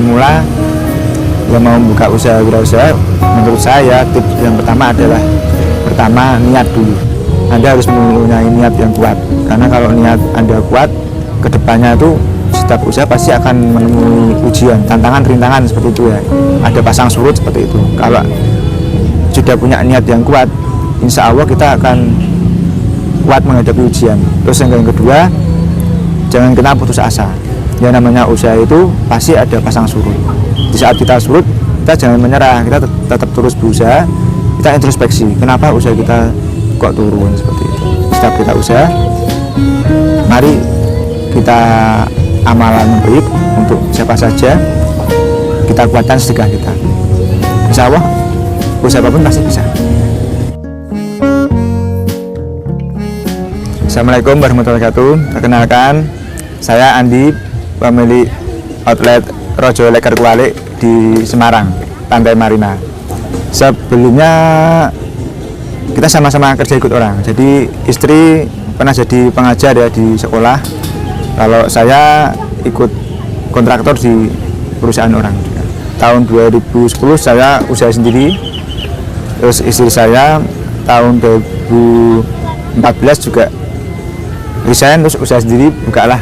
pemula yang mau membuka usaha wirausaha, menurut saya tips yang pertama adalah niat dulu. Anda harus mempunyai niat yang kuat, karena kalau niat Anda kuat, kedepannya itu setiap usaha pasti akan menemui ujian, tantangan, rintangan seperti itu ya. Ada pasang surut seperti itu. Kalau sudah punya niat yang kuat, insya Allah kita akan kuat menghadapi ujian. Terus yang kedua, jangan kena putus asa. Yang namanya usaha itu pasti ada pasang surut. Di saat kita surut, kita jangan menyerah, kita tetap terus berusaha, kita introspeksi, kenapa usaha kita kok turun seperti itu. Setiap kita usaha, mari kita amalan baik untuk siapa saja, kita kuatkan sedekah kita. Insya Allah, usaha apapun pasti bisa. Assalamualaikum warahmatullahi wabarakatuh. Perkenalkan, saya Andi, pemilik outlet Rojo Leker Kuali di Semarang, Pantai Marina. Sebelumnya kita sama-sama kerja ikut orang. Jadi istri pernah jadi pengajar ya di sekolah. Kalau saya ikut kontraktor di perusahaan orang. Tahun 2010 saya usaha sendiri. Terus istri saya tahun 2014 juga resign, terus usaha sendiri, bukalah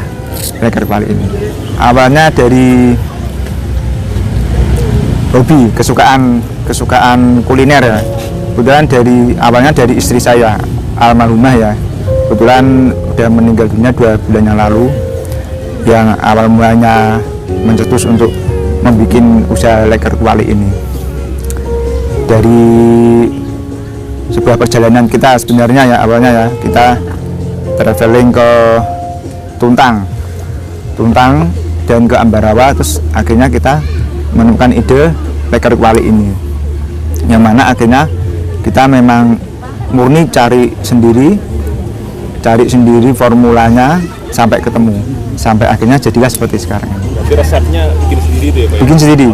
Leker Kuali ini. Awalnya dari hobi, kesukaan kuliner ya. Kebetulan awalnya dari istri saya, almarhumah ya. Kebetulan udah meninggal dunia 2 bulan yang lalu. Yang awal mulanya mencetus untuk membuat usaha Leker Kuali ini. Dari sebuah perjalanan kita sebenarnya ya, awalnya ya, kita traveling ke Tuntang dan ke Ambarawa, terus akhirnya kita menemukan ide Leker Kuali ini, yang mana akhirnya kita memang murni cari sendiri formulanya sampai ketemu, sampai akhirnya jadilah seperti sekarang. Jadi resepnya bikin sendiri tuh ya Pak? Bikin sendiri,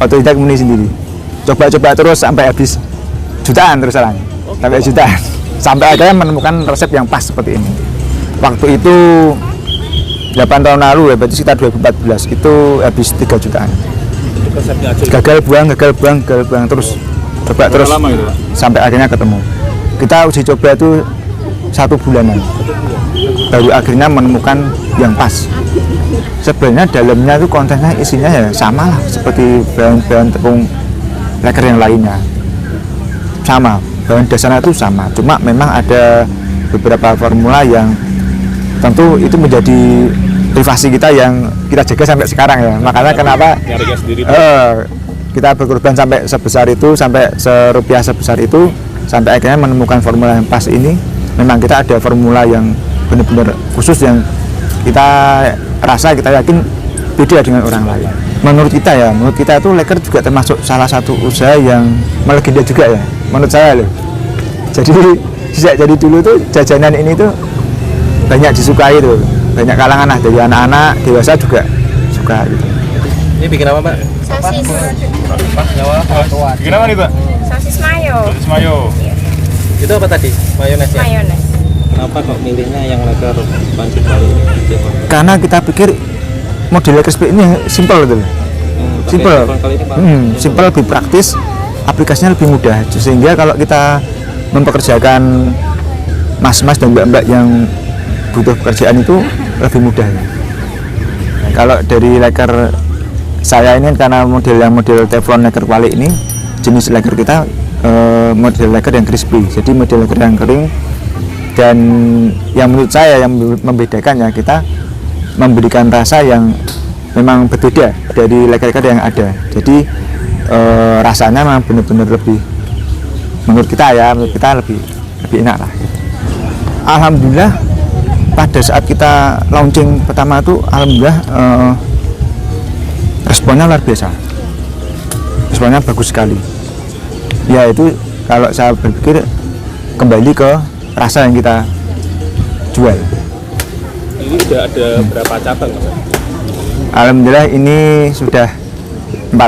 otodidak murni sendiri, coba-coba terus sampai habis jutaan terus terang, sampai jutaan, sampai akhirnya menemukan resep yang pas seperti ini. Waktu itu 8 tahun lalu ya, berarti sekitar 2014 itu habis 3 jutaan. Gagal buang terus, coba terus lama itu, sampai akhirnya ketemu. Kita uji coba itu 1 bulanan, baru akhirnya menemukan yang pas. Sebenarnya dalamnya itu kontennya, isinya ya sama lah seperti bahan-bahan tepung leker yang lainnya, sama, bahan dasarnya itu sama, cuma memang ada beberapa formula yang tentu itu menjadi privasi kita yang kita jaga sampai sekarang ya. Makanya kenapa kita berkorban sampai sebesar itu, sampai serupiah sebesar itu, sampai akhirnya menemukan formula yang pas ini. Memang kita ada formula yang benar-benar khusus yang kita rasa, kita yakin beda dengan orang lain. Menurut kita itu Leker juga termasuk salah satu usaha yang melegenda juga ya, menurut saya loh. Jadi sejak jadi dulu tuh jajanan ini tuh banyak disukai tuh, banyak kalangan lah, dari anak-anak, dewasa juga suka gitu. Ini bikin apa Pak? Sosis. Bikin apa nih Pak? Sosis mayo. Sosis mayo. Iya. Itu apa tadi? Mayones ya? Mayones. Kenapa kok milihnya yang Leker Kuali ini? Karena kita pikir model Leker seperti ini simpel gitu loh. Simpel, lebih praktis, aplikasinya lebih mudah, sehingga kalau kita mempekerjakan mas-mas dan mbak-mbak yang butuh pekerjaan itu lebih mudah. Kalau dari Leker saya ini, karena model teflon Leker Kuali ini, jenis Leker kita model Leker yang crispy, jadi model Leker yang kering. Dan yang menurut saya yang membedakan ya, kita memberikan rasa yang memang berbeda dari Leker-Leker yang ada. Jadi rasanya memang benar-benar lebih, menurut kita lebih enak lah. Alhamdulillah pada saat kita launching pertama itu, alhamdulillah responnya luar biasa, responnya bagus sekali. Ya itu kalau saya berpikir kembali ke rasa yang kita jual. Ini sudah ada berapa cabang Mas? Alhamdulillah ini sudah 4.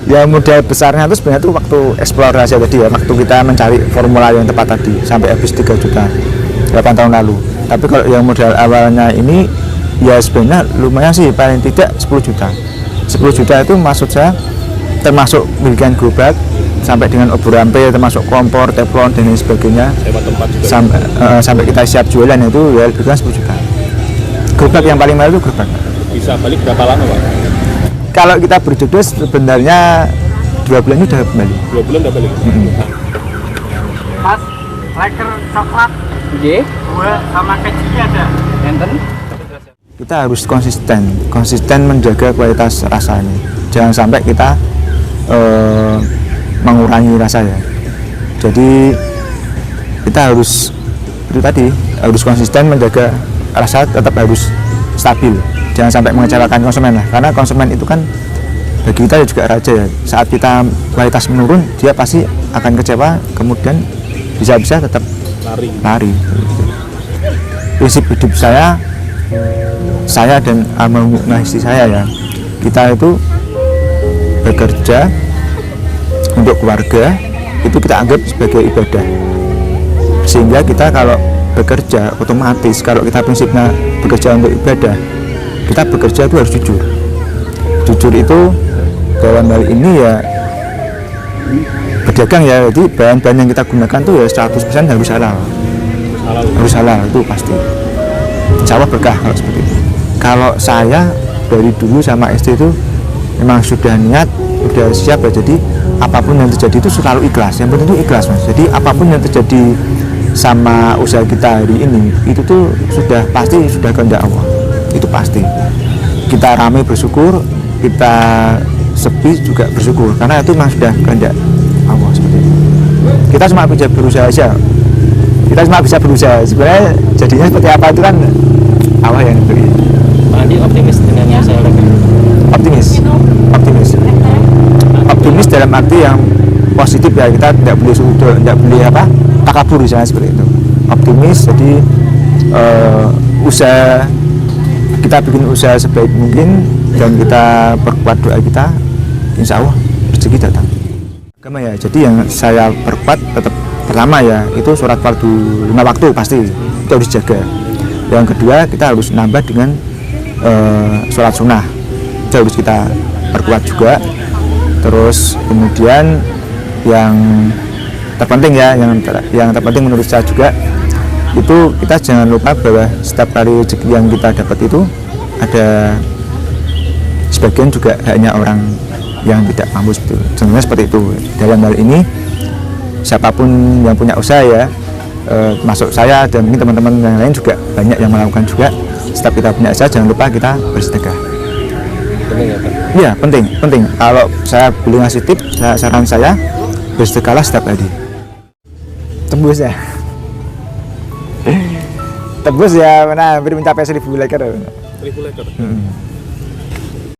Ya modal besarnya itu sebenarnya itu waktu eksplorasi tadi ya, waktu kita mencari formula yang tepat tadi sampai habis 3 juta 8 tahun lalu. Tapi kalau yang modal awalnya ini Ya sebenarnya lumayan sih, paling tidak 10 juta. 10 juta itu maksud saya termasuk milikan gerobak sampai dengan obor rampe, termasuk kompor, teflon dan lain sebagainya. Sewa tempat juga. Sampai kita siap jualan itu ya lebih kurang 10 juta. Gerobak yang paling mahal itu gerobak. Bisa balik berapa lama Pak? Kalau kita berjodoh sebenarnya 2 bulan ini udah kembali. 2 bulan udah balik. Mas, leker coklat Nggih, 2 sama kecilnya ada. enten. Kita harus konsisten menjaga kualitas rasa ini. Jangan sampai kita mengurangi rasa ya. Jadi kita harus itu tadi, harus konsisten menjaga rasa, tetap harus stabil. Jangan sampai mengecewakan konsumen lah, karena konsumen itu kan bagi kita juga raja ya. Saat kita kualitas menurun, dia pasti akan kecewa, kemudian bisa-bisa tetap lari. Prinsip hidup saya dan almarhumah istri saya ya, kita itu bekerja untuk keluarga itu kita anggap sebagai ibadah, sehingga kita kalau bekerja otomatis, kalau kita prinsipnya bekerja untuk ibadah, kita bekerja itu harus jujur itu dalam hal ini ya berdagang ya. Jadi bahan-bahan yang kita gunakan tuh ya 100% harus halal itu pasti, insya Allah berkah kalau seperti itu. Kalau saya dari dulu sama istri itu memang sudah niat, sudah siap ya, jadi apapun yang terjadi itu selalu ikhlas. Yang penting itu ikhlas Mas. Jadi apapun yang terjadi sama usaha kita hari ini itu tuh sudah pasti sudah kehendak Allah, itu pasti. Kita ramai bersyukur, kita sepi juga bersyukur, karena itu memang sudah kehendak Allah seperti itu. Kita cuma bisa berusaha aja, sebenarnya jadinya seperti apa itu kan Allah yang beri. Pak Andi optimis dengan usaha leker? Optimis dalam arti yang positif ya. Kita tidak boleh takabur misalnya seperti itu. Optimis, jadi usaha kita bikin usaha sebaik mungkin dan kita perkuat doa kita, insya Allah rezeki datang. Agama ya, jadi yang saya perkuat tetap pertama ya itu sholat fardu 5 waktu pasti itu harus dijaga. Yang kedua kita harus nambah dengan sholat sunnah, itu harus kita perkuat juga. Terus kemudian yang terpenting ya, yang terpenting menurut saya juga itu kita jangan lupa bahwa setiap kali rezeki yang kita dapat itu ada sebagian juga hanya orang yang tidak mampu seperti itu. Sebenarnya seperti itu. Dalam hal ini siapapun yang punya usaha ya, termasuk saya dan mungkin teman-teman yang lain juga banyak yang melakukan juga. Setiap kita punya usaha jangan lupa kita bersedekah. Penting ya Pak? Iya penting. Kalau saya boleh ngasih tips, saran saya bersedekahlah setiap hari. Tembus ya, mana hampir mencapai 1000 leker. 1000 leker.